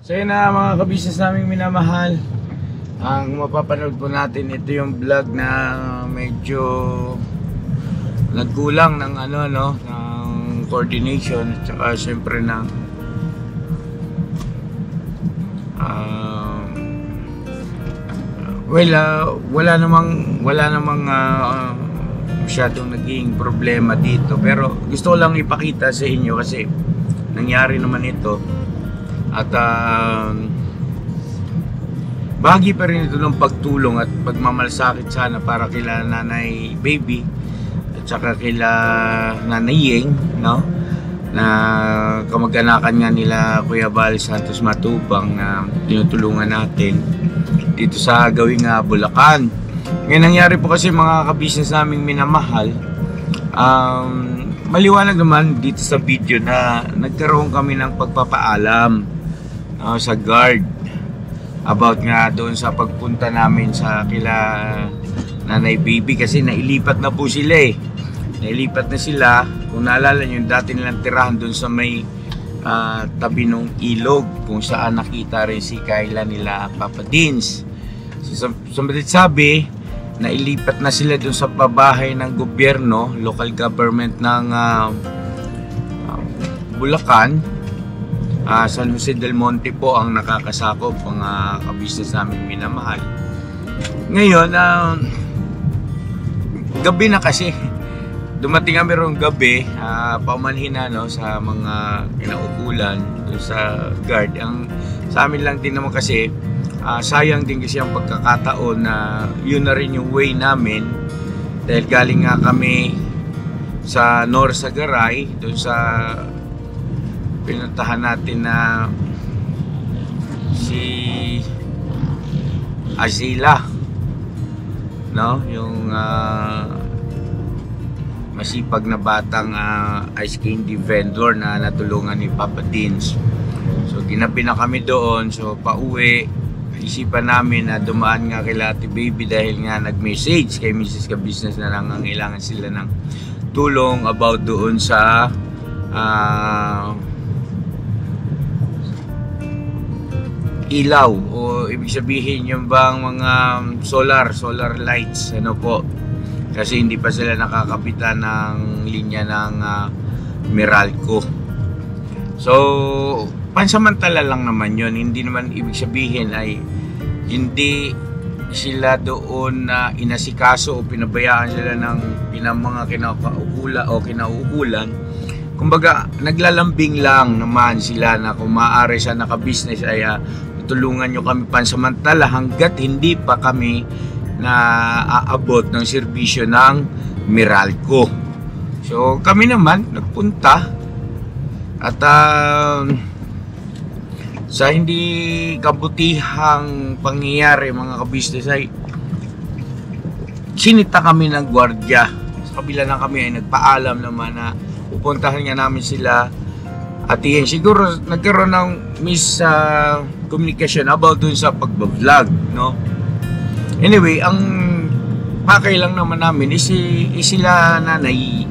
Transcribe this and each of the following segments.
So yun na mga kabisnes naming minamahal. Ang mapapanood po natin, ito yung vlog na medyo nagkulang ng ng coordination at saka syempre ng wala namang masyadong naging problema dito, pero gusto ko lang ipakita sa inyo kasi nangyari naman ito at bahagi pa rin ito ng pagtulong at pagmamalasakit sana para kila Nanay Baby at saka kila Nanay Yeng, no? Na kamag-anakan nga nila Kuya Val Santos Matubang na tinutulungan natin dito sa Gawing Bulacan. Ngayon nangyari po kasi mga kabisnes naming minamahal, maliwanag naman dito sa video na nagkaroon kami ng pagpapaalam sa guard about nga doon sa pagpunta namin sa kila Nanay Baby kasi nailipat na po sila nailipat na sila. Kung naalala nyo, dati nilang tirahan doon sa may tabi ng ilog kung saan nakita rin si Kayla nila Papa Dins. So, sabi nailipat na sila doon sa pabahay ng gobyerno, local government ng Bulacan. San Jose del Monte po ang nakakasakop ang kabisnes namin minamahal. Ngayon, gabi na kasi. Dumating kami rong gabi, paumanhin na sa mga kinaukulan doon sa guard. Ang sa amin lang din naman kasi, sayang din kasi ang pagkakataon na yun na rin yung way namin. Dahil galing nga kami sa Norsagaray, doon sa pinuntahan natin na si Azila, no? Yung masipag na batang ice candy vendor na natulungan ni Papa Dins. So ginabi na kami doon. So pauwi, isipan namin na dumaan nga kay Ate Baby dahil nga nag-message kay Mrs. Kabisnes na nangangailangan sila ng tulong about doon sa ilaw, o ibig sabihin yung bang mga solar lights, ano po, kasi hindi pa sila nakakapitan ng linya ng Meralco. So pansamantala lang naman yun, hindi naman ibig sabihin ay hindi sila doon na inasikaso o pinabayaan sila ng mga kinauukulan. Kumbaga naglalambing lang naman sila na kung maaari sa naka-business ay tulungan nyo kami pansamantala hanggat hindi pa kami na aabot ng serbisyo ng Meralco. So kami naman nagpunta at sa hindi kabutihang pangyayari mga kabisnes ay sinita kami ng gwardiya. Sa kabila ng kami ay nagpaalam naman na pupuntahan nga namin sila at yan. Siguro nagkaroon ng communication about dun sa pagbablog, no? Anyway, ang pakay lang naman namin is sila Nanay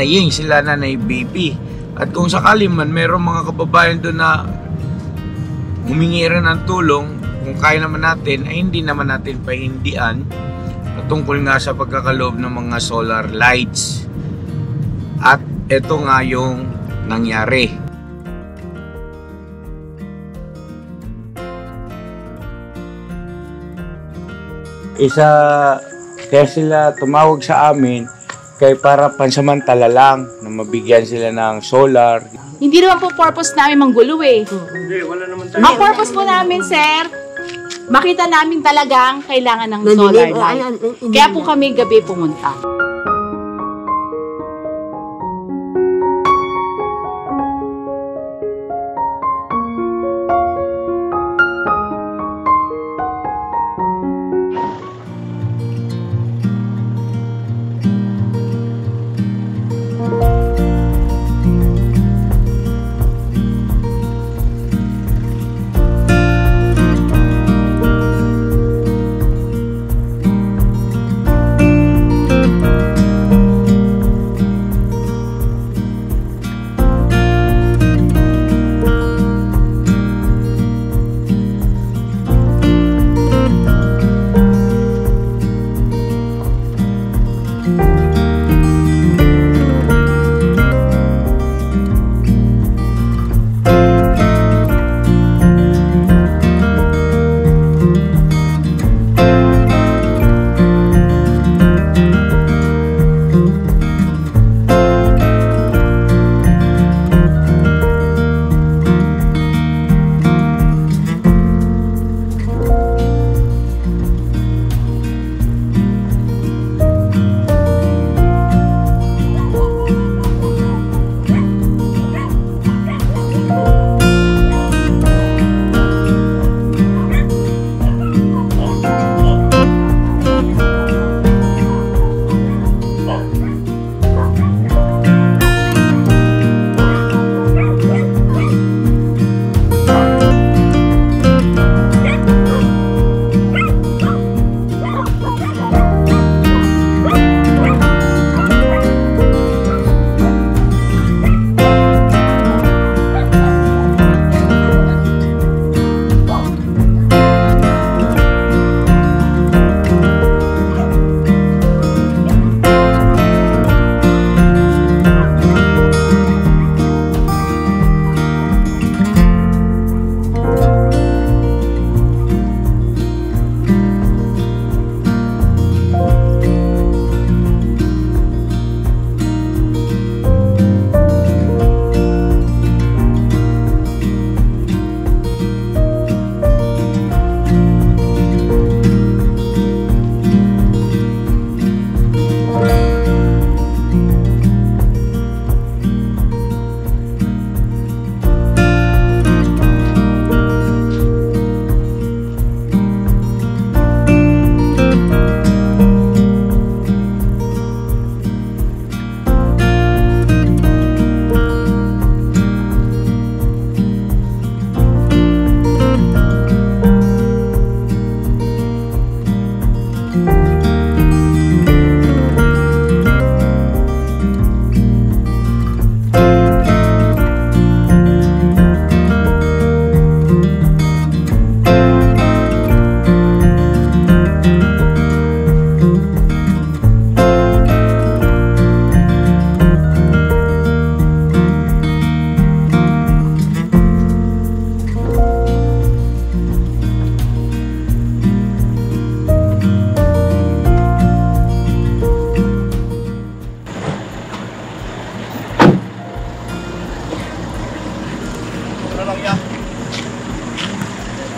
Yeng, sila Nanay Baby. At kung sakali man mayroong mga kababayan doon na humingi rin ng tulong, kung kaya naman natin, ay hindi naman natin pahindian tungkol nga sa pagkakaloob ng mga solar lights. At ito nga yung nangyari. Kaya sila tumawag sa amin kaya para pansamantala lang na mabigyan sila ng solar. Hindi naman po purpose namin manggulo Hindi, wala naman tayo. Ang purpose po namin, sir, makita namin talagang kailangan ng solar light. Kaya po kami gabi pumunta.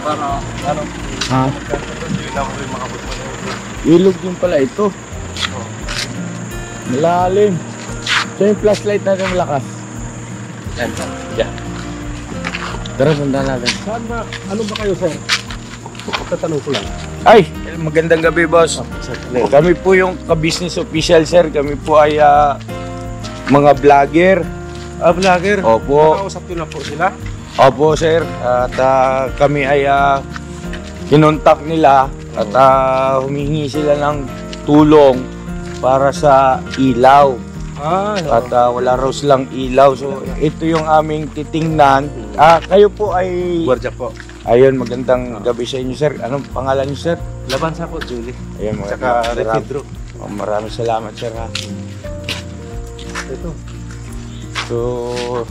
Para, ano, Ha? hindi na ako rin makabot mo. Ilog din pala ito. Malalim. So yung flashlight natin malakas. Yan. Yan. Tara, sundan natin. Saan ba, ano ba kayo, sir? Pagkatanong ko lang. Ay, magandang gabi, boss. Kami po yung ka-business official, sir. Kami po ay mga vlogger. Vlogger? Opo. Nakausap nyo na po sila? Opo, sir. At kami ay kinontak nila at humingi sila ng tulong para sa ilaw. At wala raw silang ilaw. So, ito yung aming titingnan. Kayo po ay... Guardia po. Ayun, magandang gabi sa inyo, sir. Anong pangalan niyo, sir? Labansa po, Julie. Ayun, Saka Retidro. Maraming salamat, sir, ha. Ito. So,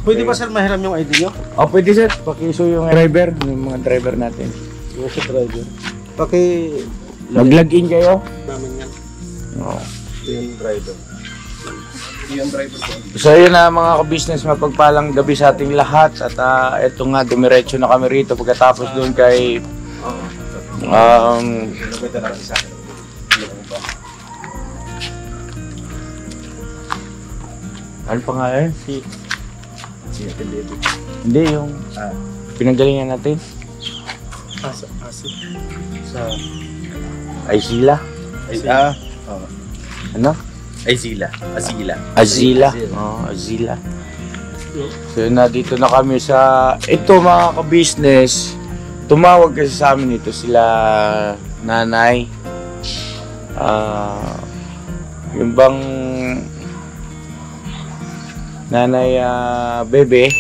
Pwede ba, sir, mahiram yung ID nyo? pwede, sir. Pakiso yung driver, yung mga driver natin. Yung sa driver. Mag-log in kayo? Namin yan. Oo. Yung driver. Yung driver po. So yun na mga ka-business, mapagpalang gabi sa ating lahat. At eto nga, dumiretso na kami rito pagkatapos doon kay ano pa nga eh? Hindi, yung pinanggalingan natin. Sa Aizila. Ano? Azila. Azila. Oh, Azila. So na dito na kami sa ito mga ka-business. Tumawag kasi sa amin ito sila nanay. Yung bang nanay Bebe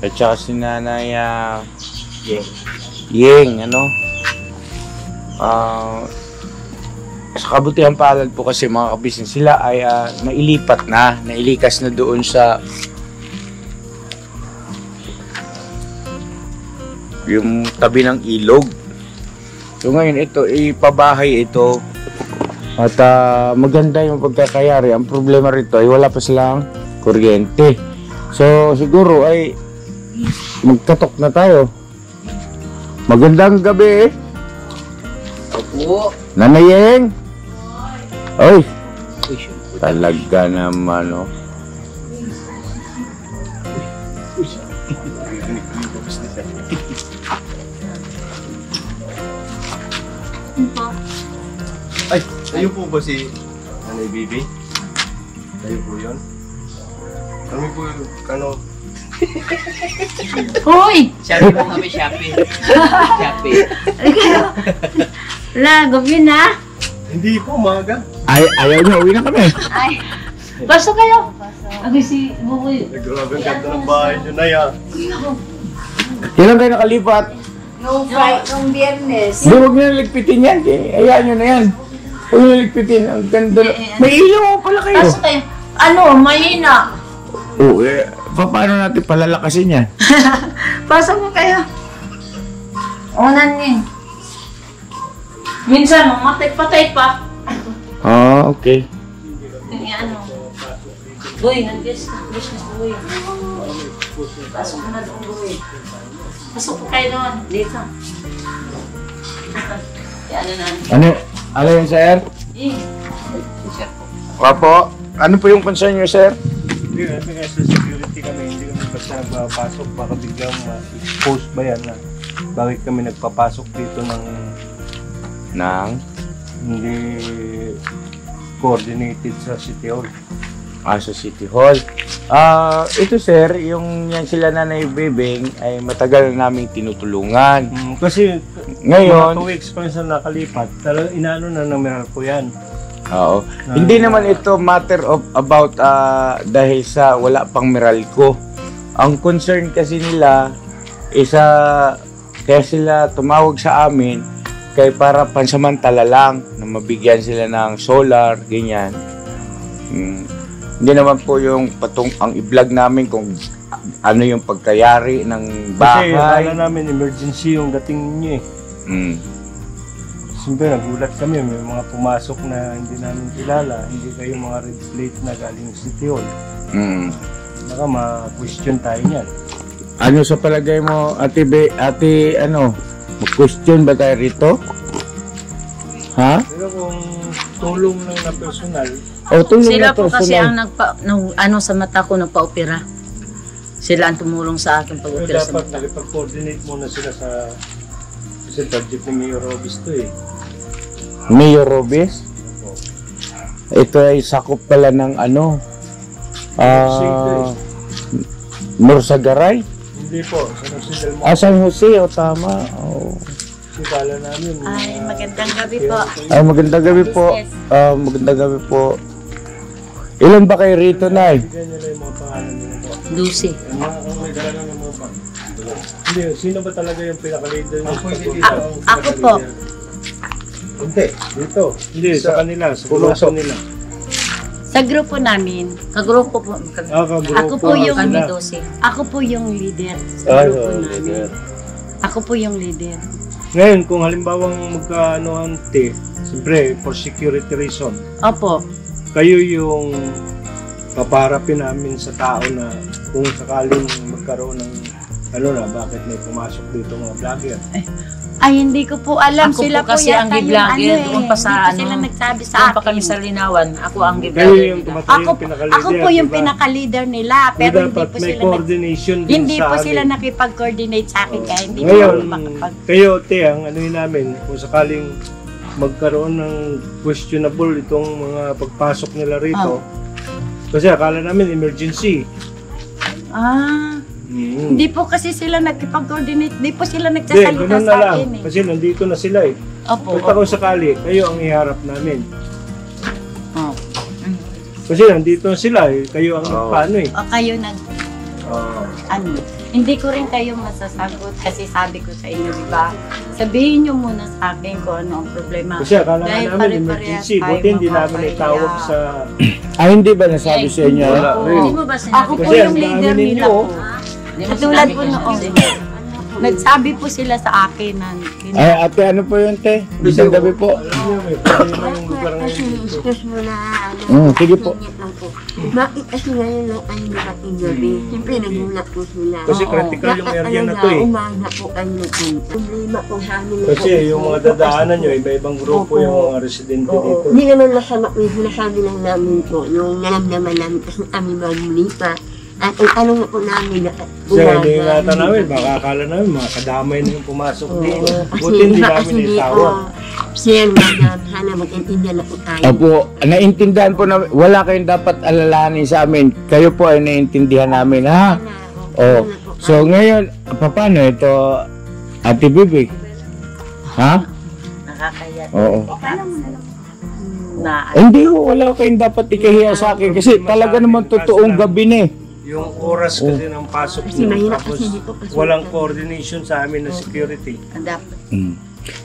at saka si nanay Yeng, ano? Sa kabutihan palad po kasi mga ka-business, sila ay nailikas na doon sa yung tabi ng ilog. So ngayon ito, ipabahay ito at maganda yung pagkakayari. Ang problema rito ay wala pa silang kuryente. So siguro ay magkatok na tayo. Magandang gabi. Opo. Nanayeng. Oy. Talaga naman, oh. Ay, kayo po ba si Nanay Bibi? Kayo po yun? Kami po yung, ano, Hoy! Shopee po kami, Shopee. Shopee. Wala, gabi na. hindi po, maga. Ayaw niyo, uwi na kami. Ay, pasok kayo. Agay si Buboy. Grabe ang ganda ng bahay nyo na yan. Kailan kayo nakalipat? Nung Biyernes. Hindi, huwag niyo naligpitin yan. Hayaan niyo na yan. Huwag niyo naligpitin. Ang ganda na. May ilaw pala kayo. Pasok kayo. Ano, mahina. Oo, paano natin palalakasin yan? Pasok mo kayo. Unan niyo. Minsan, mamatay-patay pa. Okay. Ano? Boy, nag-business boy. Pasok mo na doon, boy. Pasok po kayo doon. Dito. Ano na? Ano yun, sir? Wapo, ano po yung concern niyo, sir? Hindi, sa security kami, hindi kami basta nagpapasok. Baka biglang ma-expose ba yan na bakit kami nagpapasok dito ng hindi coordinated sa City Hall. Sa City Hall. Ito sir, yung yan sila Nanay Bebeng ay matagal na namin tinutulungan. Kasi Ngayon, mga 2 weeks pa sa nakalipat, talagang inaano na ng Meral po yan. oo. Hindi naman ito matter of about dahil sa wala pang Meralco. Ang concern kasi nila isa kaya sila tumawag sa amin kay para pansamantala lang na mabigyan sila ng solar, ganyan. Hindi naman po yung ang i-vlog namin kung ano yung pagkayari ng bahay. Kasi akala namin emergency yung dating ninyo eh. Siyempre nagulat kami, may mga pumasok na hindi namin kilala, hindi kayo mga red plate na galing sa City Hall. Baka ma-question tayo niyan. Ano sa palagay mo, ate Mag-question ba tayo rito? Ha? Pero kung tulong lang na personal, Tulong Sila na po kasi personal. ang sa mata ko nagpa-opera. Sila ang tumulong sa akin pero pag-opera sa dapat mata. nakipag-coordinate muna sila sa kasi budget ni Mayor Robis to eh. Mayor Robes? Ito ay sakop pala ng ano? Norsagaray? Hindi po, sa Nosidel mo. San Jose, tama. Kasi kala namin. Ay, magandang gabi po. Magandang gabi po. Magandang gabi po. Ilan ba kayo rito, Nay? Bigyan nila yung mga pangalan nila po. Lucy. Ang may dala ng mga bang. Hindi, sino ba talaga yung pinaka-leader niyo? Ako po. Hindi, dito. Hindi, sa kanila, sa grupo nila. Sa grupo namin, Kagrupo po. Kagrupo. Ako po yung Kami sila. 12. ako po yung leader sa grupo namin. Ako po yung leader. Ngayon, kung halimbawang magkaano-ante, siyempre, for security reason, Opo. kayo yung paparapin namin sa tao na kung sakaling magkaroon ng bakit may pumasok dito mga vlogger. Ay, hindi ko po alam. Ako Sila po kasi ang yata yung giblogger, doon pa sa hindi po sila ano, nagsabi sa Doon akin. pa kami sa Linawan. Ako ang Kayo giblogger yung nila. tumatay yung pinaka-leader, Ako po yung diba? pinaka-leader nila, pero hindi dapat po may sila coordination din hindi sa po amin. sila nakipag-coordinate sa akin kaya hindi Ngayon, po makapag kayo, te, ang anuhin namin, kung sakaling magkaroon ng questionable itong mga pagpasok nila rito, kasi akala namin emergency. Hindi po kasi sila nakipag-coordinate, hindi po sila Hindi, nagsasalita ganun sa na lang. akin eh. Kasi nandito na sila eh. Opo. Kung sakali, kayo ang iharap namin. Oh. Kasi nandito na sila eh. Kayo ang paano eh. O kayo ano, hindi ko rin kayo masasagot kasi sabi ko sa inyo, di ba? Sabihin nyo muna sa akin kung ano ang problema. Kasi akala Dahil namin pare-parehas emergency. tayo Buti hindi namin mapapahiya. itawag sa... Hindi ba nasabi sa inyo? Wala rin. Hindi mo ba Ako sinabi? po Kasi yung ang dami leader nila ninyo, po. Hindi mo Katulad sinabi po kung noon. sino. Nagsabi po sila sa akin na Ay, ate, ano po yun, te? Isang gabi po. Alam niyo, may problema yung lugar Kasi ngayon. excuse mo na Sige po. Bakit kasi ngayon lang kayo nakating gabi? Siyempre nagulat po sila. Kasi critical yung area na to eh. Umaga po kayo naging problema po sa amin. na Kasi po. yung mga dadaanan nyo, iba-ibang grupo yung mga residente dito. Hindi naman masama po yung sinasabi lang namin po. Yung nalamdaman namin kasi kami maglipa. At ang tanong na po namin na Kasi hindi ingatan namin, baka akala namin mga kadamay na yung pumasok dito. Kasi Buti hindi iba namin kasi dito, itawag. Sir, madam, sana mag-intindihan na po tayo. Opo, naiintindihan po namin. Wala kayong dapat alalahanin sa amin. Kayo po ay naiintindihan namin, ha? Oh. So ngayon, paano ito, Ate Bibi? Ha? Nakakaya. Oo. Na, Hindi ko, wala kayong dapat ikahiya sa akin kasi talaga naman totoong gabi na eh. Yung oras kasi ng pasok Kasi nyo, mahirap tapos kasi dito kasi walang coordination sa amin na security. dapat.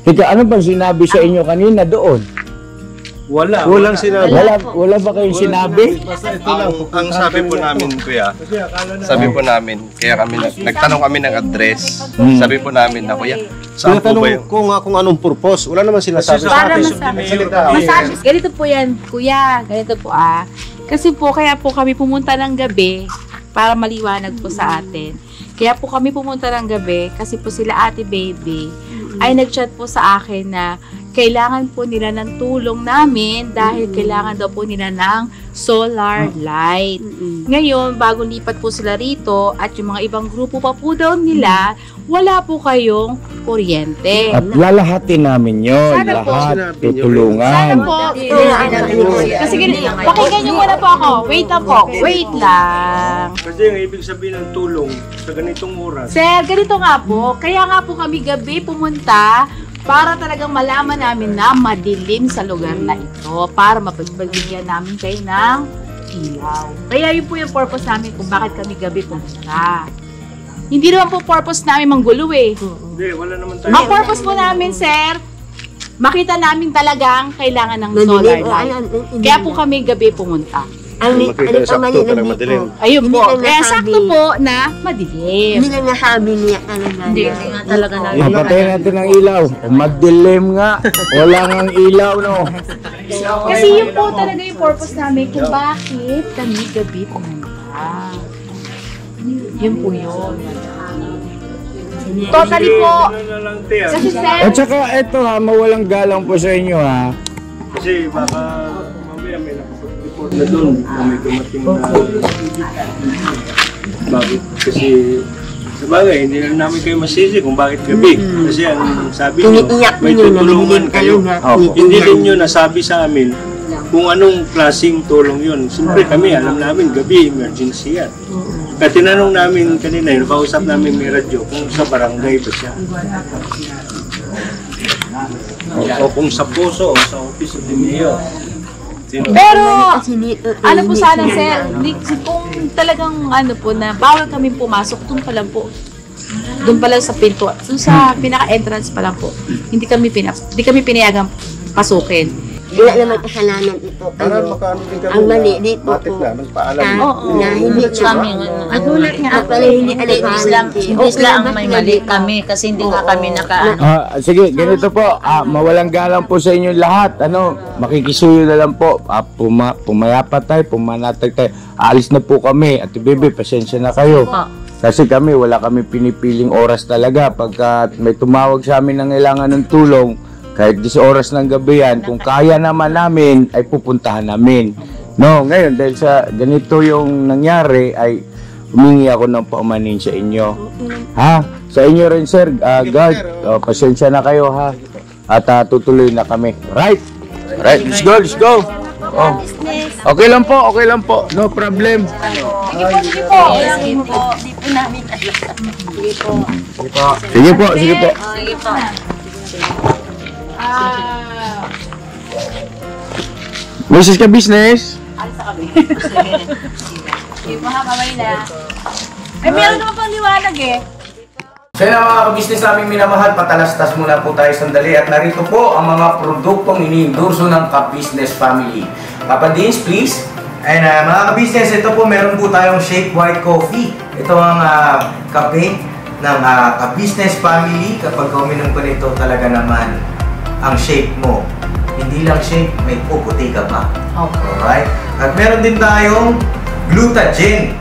Teka, ano bang sinabi sa inyo kanina doon? Walang sinabi. Wala ba kayong sinabi? Ang sabi po namin, kuya, Kasi akala na sabi po namin, kaya kami nagtanong kami ng address. Sabi po namin na, kuya, saan po ba yung... kung anong purpose. Wala naman sila sabi Para sa masabi. Ganito po yan, kuya. Ganito po Kasi po, kaya po kami pumunta ng gabi para maliwanag po sa atin. Kaya po kami pumunta ng gabi kasi po sila Ate Baby ay nag-chat po sa akin na kailangan po nila ng tulong namin dahil kailangan daw po nila ng solar light. Ngayon, bago lipat po sila rito at yung mga ibang grupo pa po daw nila, wala po kayong kuryente. At lalahatin namin yun. Sana po. Lahat Sana tutulungan. po. Kasi ganito, pakinggan nyo muna po ako. Wait lang po. Wait lang. Kasi yung ibig sabihin ng tulong sa ganitong oras, Sir, ganito nga po. Kaya nga po kami gabi pumunta para talagang malaman namin na madilim sa lugar na ito para mapagbigyan namin kayo ng ilaw. Kaya yun po yung purpose namin kung bakit kami gabi pumunta. Hindi naman po purpose namin manggulo eh. hindi, wala naman tayo. Ang purpose po namin, sir, makita namin talagang kailangan ng solar light. Kaya po kami gabi pumunta. Makita yung sakto, talagang madilim. Ayun Hindi po. lang Kaya nasabi. sakto po na madilim. Hindi lang nasabi niya talaga. Hindi nga talaga namin. Mapatayin natin ang ilaw. Madilim nga. Wala nga ilaw, no? Kasi yun po talaga yung purpose namin kung bakit kami gabi pumunta. Yun po yun. Totally po. Kasi sir, At saka ito ha, mawalang galang po sa inyo ha. Kasi baka mamaya may nakapag-report na doon na may dumating na bakit kasi sa bagay, hindi na namin kayo masisi kung bakit gabi. Kasi ang sabi nyo, may tutulungan kayo. Hindi din nyo nasabi sa amin kung anong klaseng tulong yun. Siyempre kami, alam namin gabi, emergency yan. Kaya tinanong namin kanina, nakausap namin may radyo kung sa barangay ba siya. O kung sa puso o sa office of the mayor. pero ano po sana sir, kung talagang ano po na bawal kami pumasok, doon pa lang po. Doon pa lang sa pinto, doon sa pinaka-entrance pa lang po. Hindi kami pinayagang pasukin. Wala naman kasalanan ito. Para makaano din kami Ang mali dito matik po. na, magpaalam. Na hindi kami. Nagulat nga ako. Pala hindi Isla ang may mali kami kasi hindi nga kami Sige, ganito po. Mawalang galang po sa inyo lahat. Makikisuyo na lang po. Pumayapa tayo, pumanatag tayo. Aalis na po kami. Ate Bebe, pasensya na kayo. Kasi kami, wala kami pinipiling oras talaga. Pagka may tumawag sa amin na kailangan ng tulong, kahit 10 oras ng gabi yan, kung kaya naman namin, ay pupuntahan namin. No, ngayon, dahil sa ganito yung nangyari, ay humingi ako ng paumanin sa inyo. Ha? Sa inyo rin, sir, guard, pasensya na kayo, ha? At tutuloy na kami. Right? Right, let's go, let's go. Oh. Okay lang po, no problem. Sige po. Sige po. Mrs. ka business? Alis na kami. Sige po ha, babay na. Ay, meron naman pang liwanag eh. So yun mga kabisnes naming minamahal, patalastas muna po tayo sandali at narito po ang mga produktong iniendorso ng Ka-Business Family. Papa Dins, please. And mga ka-business, ito po meron po tayong Shake White Coffee. Ito ang kape ng Ka-Business Family. Kapag uminom ko nito talaga naman ang shake mo. Hindi lang shake, may puputi ka pa. Okay. Alright? At meron din tayong Glutagen.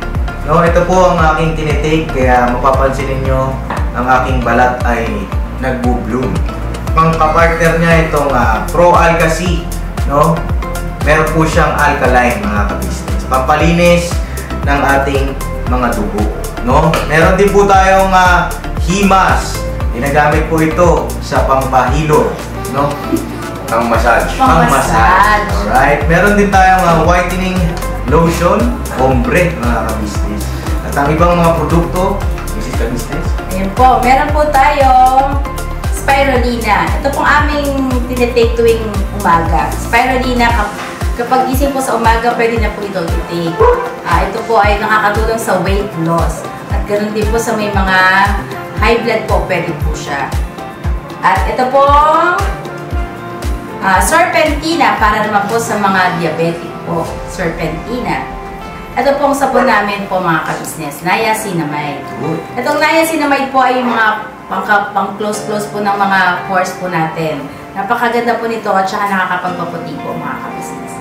No, ito po ang aking tinitake kaya mapapansin ninyo ang aking balat ay nagbo-bloom. Pang-partner niya itong Pro Alga C, no? Meron po siyang alkaline mga ka-business. Pampalinis ng ating mga dugo, no? Meron din po tayong Himas. Ginagamit po ito sa pampahilo, no? Pang-massage. Pang-massage. Alright. Meron din tayong whitening lotion, ombre mga ka-business. At ang ibang mga produkto, Mrs. Ka-Business. Ayan po, meron po tayong spirulina. Ito pong aming tinitake tuwing umaga. Spirulina, kapag gising po sa umaga, pwede na po ito i-take. Ito po ay nakakatulong sa weight loss. At ganoon din po sa may mga high blood po, pwede po siya. At ito pong serpentina para naman po sa mga diabetic po. Serpentina. Ito pong sabon namin po mga ka-business, niacinamide. Itong niacinamide po ay mga pang-close po ng mga pores po natin. Napakaganda po nito at saka nakakapagpaputi po mga ka-business.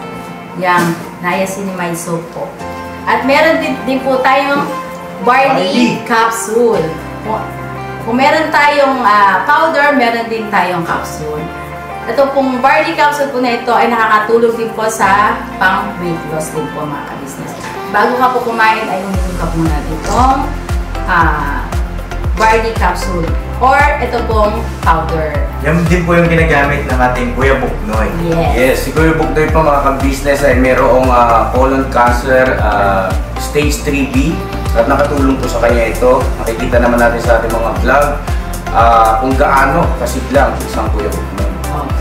Yung niacinamide soap po. At meron din po tayong barley capsule. Kung meron tayong powder, meron din tayong capsule. Ito pong barley capsule po na ito ay nakakatulong din po sa pang-weight loss din po mga ka-business. Bago ka po kumain ay uminom ka muna itong barley capsule or ito pong powder. Yan din po yung ginagamit ng ating Kuya Buknoy. Yes, si Kuya Buknoy po mga ka-business ay mayroong colon cancer stage 3B at nakatulong po sa kanya ito. Nakikita naman natin sa ating mga vlog kung gaano kasiglang isang Kuya Buknoy.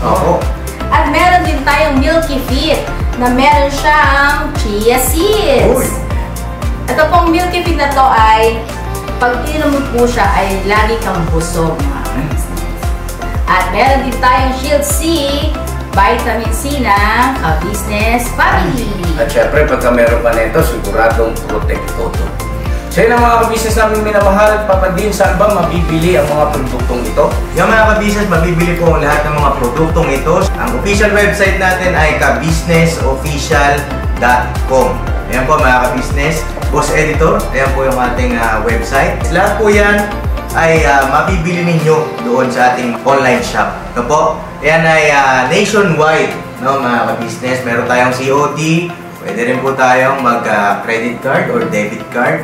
Opo. At meron din tayong Milky Fit na meron siyang chia seeds. Ito pong Milky Fit na to ay pag ininom mo po siya ay lagi kang busog mga ka-business. At meron din tayong Shield C, Vitamin C na Ka-Business Family. At syempre pagka meron pa nito, siguradong protect todo. So yun ang mga ka-business namin minamahal. Papa Din, saan ba mabibili ang mga produktong ito? Yung mga ka-business, mabibili po ang lahat ng mga produktong ito. Ang official website natin ay kabusinessofficial.com. Ayan po mga ka-business. Boss Editor, ayan po yung ating website. Lahat po yan ay mabibili ninyo doon sa ating online shop. No po? Yan ay nationwide, no, mga ka-business. Meron tayong COD, pwede rin po tayong mag-credit card or debit card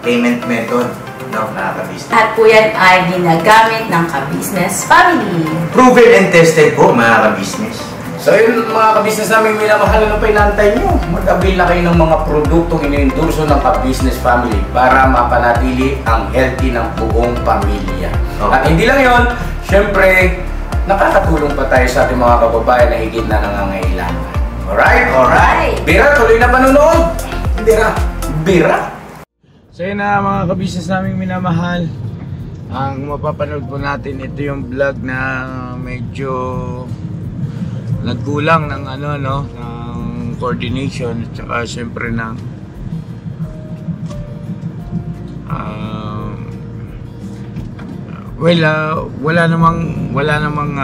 payment method, no, mga ka-business. At po yan ay ginagamit ng ka-business family. Proven and tested po, mga ka-business. So yun mga ka-business namin, minamahal na pa inantay nyo. Mag-avail na kayo ng mga produktong iniendorso ng ka-business family para mapanatili ang healthy ng buong pamilya. Okay. At hindi lang yun, syempre, nakakatulong pa tayo sa ating mga kababayan na higit na nangangailangan. Alright? Alright. Bira, tuloy na panunood. Bira. So yun na mga ka-business namin minamahal. Ang mapapanood po natin, ito yung vlog na medyo nagkulang ng ng coordination at saka syempre ng wala namang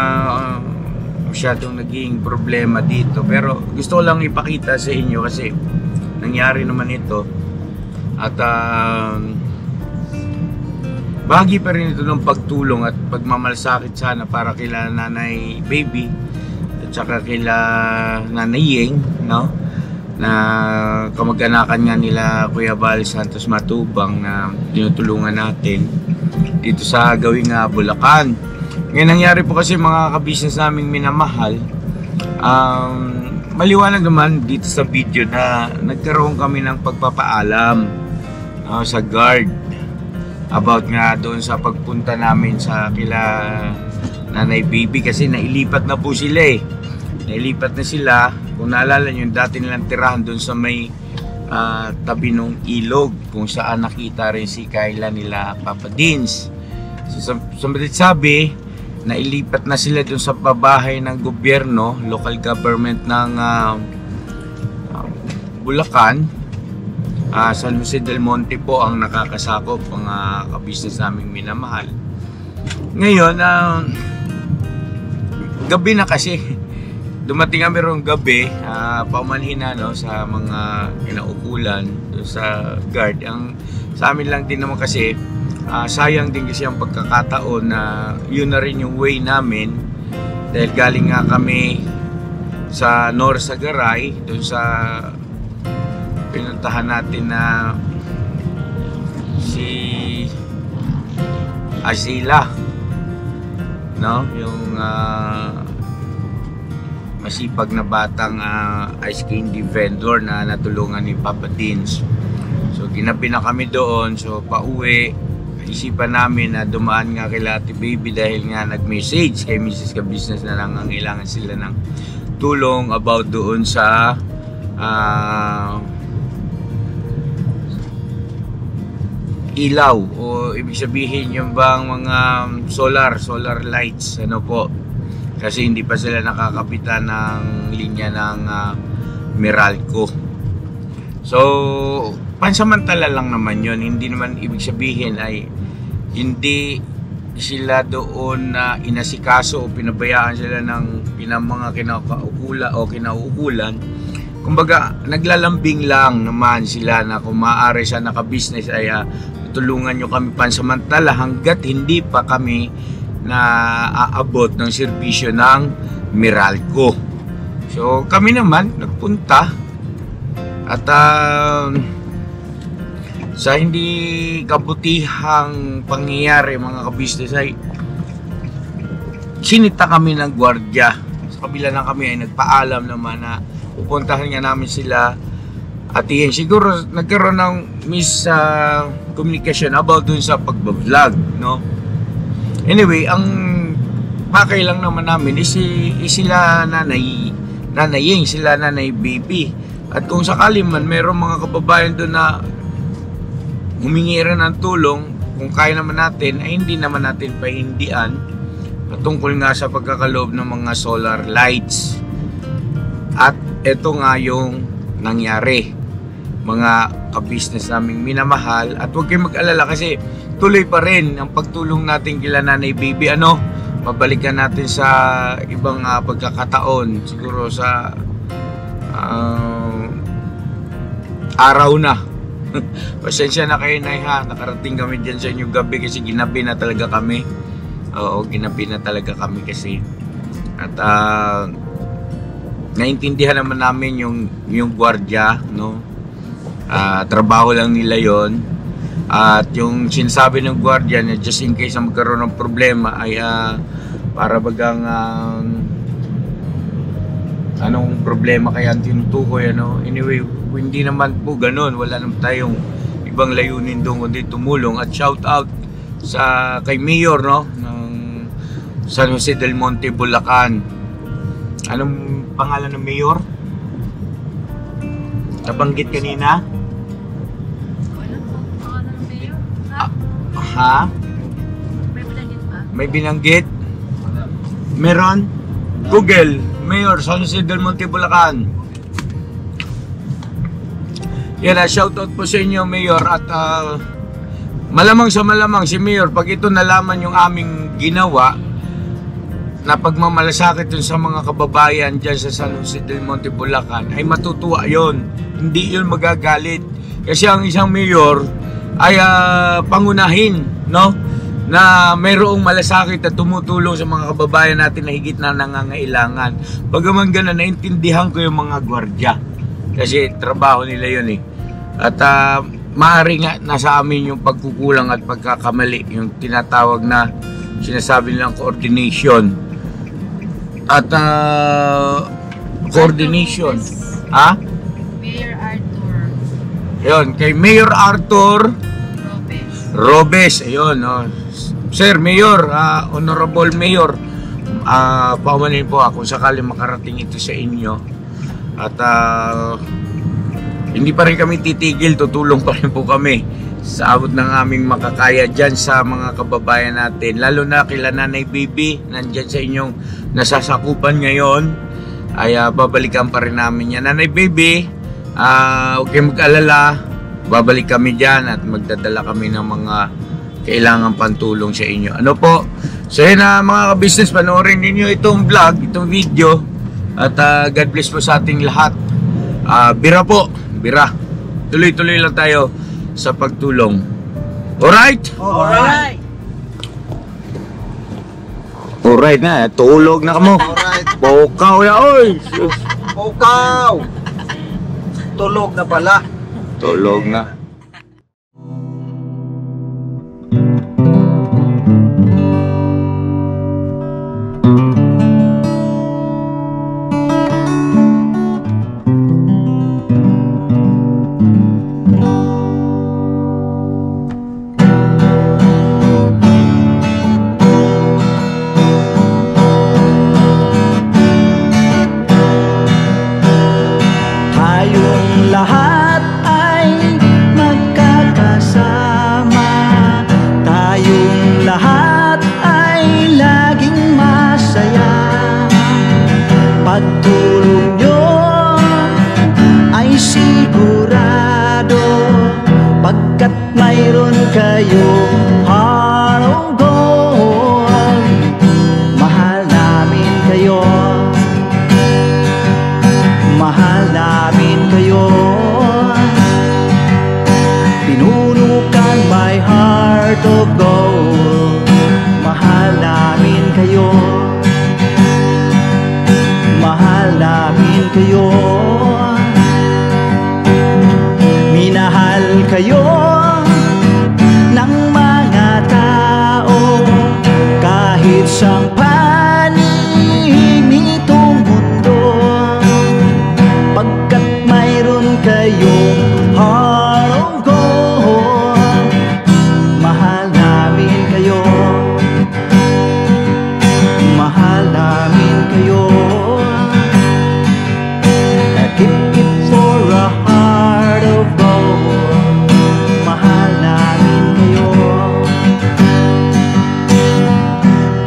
masyadong naging problema dito, pero gusto ko lang ipakita sa inyo kasi nangyari naman ito at bahagi pa rin ito ng pagtulong at pagmamalasakit sana para kila Nanay Baby at saka kila Nanay Yeng, no? Na kamag-anakan nga nila Kuya Val Santos Matubang na tinutulungan natin dito sa Gawing Bulacan. Ngayon nangyari po kasi mga ka-business naming minamahal, maliwanag naman dito sa video na nagkaroon kami ng pagpapaalam sa guard about nga doon sa pagpunta namin sa kila Nanay Baby kasi nailipat na po sila eh. Nailipat na sila. Kung naalala nyo, dati nilang tirahan doon sa may tabi ng ilog kung saan nakita rin si Kayla nila Papa Dins. So sabi, nailipat na sila doon sa pabahay ng gobyerno, local government ng Bulacan. San Jose del Monte po ang nakakasakop ang ka-business naming minamahal. Ngayon, gabi na kasi. Dumating kami rong gabi, paumanhin na sa mga kinaukulan doon sa guard. Ang sa amin lang din naman kasi, sayang din kasi ang pagkakataon na yun na rin yung way namin dahil galing nga kami sa Norsagaray, doon sa pinuntahan natin na si Azila, no? Yung masipag na batang ice cream vendor na natulungan ni Papa Dins. So ginabi na kami doon, so pauwi isipan namin na dumaan nga kay Ate Baby dahil nga nag-message kay Mrs. Ka-Business na nangangailangan sila ng tulong about doon sa ilaw o ibig sabihin yung bang mga solar lights, ano po, kasi hindi pa sila nakakapitan ng linya ng Meralco. So pansamantala lang naman yon, hindi naman ibig sabihin ay hindi sila doon na inasikaso o pinabayaan sila ng mga kinauukulan. Kumbaga naglalambing lang naman sila na kung maaari sa naka-business ay tulungan nyo kami pansamantala hanggat hindi pa kami na aabot ng serbisyo ng Meralco. So kami naman nagpunta at sa hindi kabutihang pangyayari mga ka-business ay sinita kami ng gwardiya. Sa kabila ng kami ay nagpaalam naman na pupuntahan nga namin sila at yun, siguro nagkaroon ng communication about dun sa pagbablog, no? Anyway, ang pakay lang naman namin is sila Nanay Yeng, sila Nanay Baby. At kung sakali man mayroong mga kababayan doon na humingi rin ng tulong, kung kaya naman natin ay hindi naman natin pahindian patungkol nga sa pagkakaloob ng mga solar lights. At ito nga yung nangyari mga ka-business naming minamahal. At huwag kayong mag-alala kasi tuloy pa rin ang pagtulong natin kila Nanay Baby. Pabalikan natin sa ibang pagkakataon, siguro sa araw na Pasensya na kayo, Nay, ha. Nakarating kami dyan sa inyong gabi kasi ginabi na talaga kami. Oo, ginabi na talaga kami kasi. At naintindihan naman namin yung gwardiya, no? Trabaho lang nila yon. At yung sinasabi ng gwardiya na just in case na magkaroon ng problema ay para bagang anong problema kaya ang tinutukoy, ano? Anyway, hindi naman po ganun. Wala naman tayong ibang layunin doon kundi tumulong. At shout out sa kay Mayor, no, ng San Jose del Monte, Bulacan. Anong pangalan ng Mayor? Nabanggit kanina? Ha? May binanggit? Meron? Google, Mayor, San Jose del Monte, Bulacan. Yan, shoutout po sa inyo, Mayor. At malamang sa malamang si Mayor, pag ito nalaman yung aming ginawa na pagmamalasakit dun sa mga kababayan dyan sa San Jose del Monte, Bulacan, ay matutuwa yon. Hindi yun magagalit. Kasi ang isang mayor ay pangunahin, no? Na mayroong malasakit at tumutulong sa mga kababayan natin na higit na nangangailangan. Bagaman ganun, naintindihan ko yung mga gwardiya. Kasi trabaho nila yun eh. At maaari nga nasa amin yung pagkukulang at pagkakamali. Yung tinatawag na sinasabi nilang coordination. At coordination. Ha? Mayor Arthur. Yun, kay Mayor Arthur Robes. Ayun, Sir Mayor, Honorable Mayor, paumanin po ako sakali makarating ito sa inyo. At hindi pa rin kami titigil, tutulong pa rin po kami sa abot ng aming makakaya dyan sa mga kababayan natin. Lalo na kila Nanay Baby, nandyan sa inyong nasasakupan ngayon, ay babalikan pa rin namin yan. Nanay Baby, huwag kayong mag-alala, babalik kami dyan at magdadala kami ng mga kailangan pantulong sa inyo. Ano po? So yun mga ka-business, panoorin ninyo itong vlog, itong video. At God bless po sa ating lahat. Bira po, bira. Tuloy-tuloy lang tayo sa pagtulong. Alright? Alright. Alright na, tulog na kamo. Alright. Bukaw ya, oy! Bukaw! Tulog na pala. Tulog na. Tayong lahat ay magkakasama, tayong lahat ay laging masaya. Pagtulong nyo ay sigurado, pagkat mayroon kayong heart of gold. Mahal namin kayo, mahal namin kayo. Pinuno kang my heart of gold. Mahal namin kayo, mahal namin kayo. Minahal kayo ng mga tao kahit sang panig nitong mundo, pagkat mayroon kayong heart of gold. Mahal namin kayo, mahal namin kayo. Keep it for a heart of gold. Mahal namin kayo.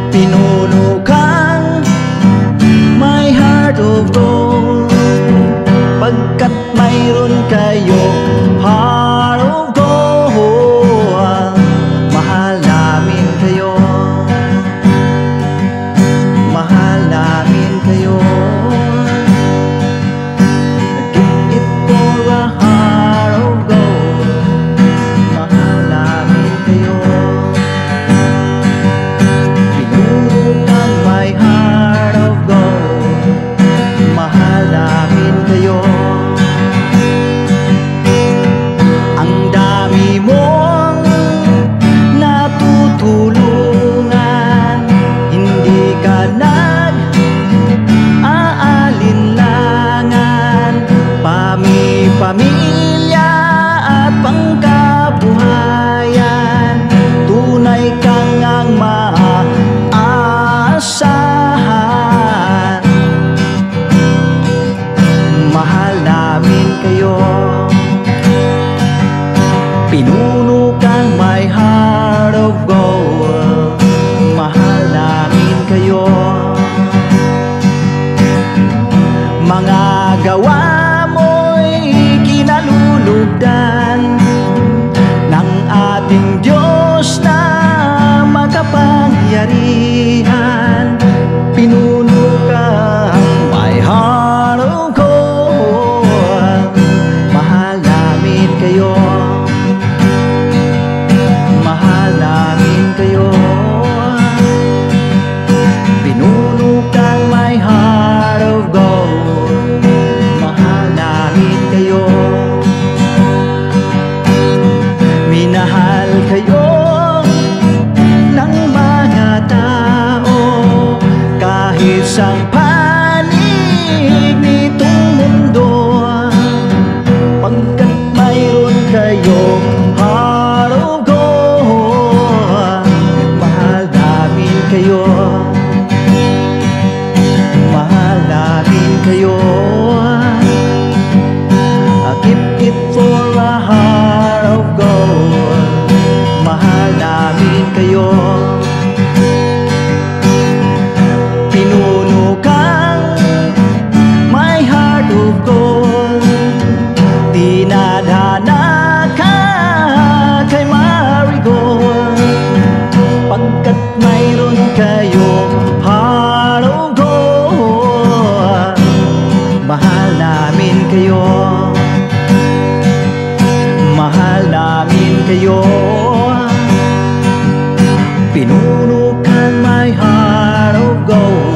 Pinuno kang my heart of gold, pagkat mayroon kayo heart of gold. Mahal namin kayo, mahal namin kayo. Keep it for a heart of gold. inaasahan. Mahal namin kayo, pinuno kang my heart of gold. Mahal namin kayo, mga gawa mo'y kinalulugdan ng ating Diyos na makapangyarihan. Pinuno kang my heart of gold. Mahal namin kayo, mahal namin kayo, pinuno kang my heart of gold. Mahal namin kayo, minahal kayo ng mga tao kahit sa panig nitong mundo, pagkat mayroon kayong heart of gold. Mahal namin kayo, mahal namin kayo. I keep it for a heart of gold. Mahal namin kayo, pinuno kang my heart of gold. Dinadhana ka kay Marigold, pagkat mayroon kayong heart of gold. Mahal namin kayo, mahal namin kayo, pinuno kang my heart of gold.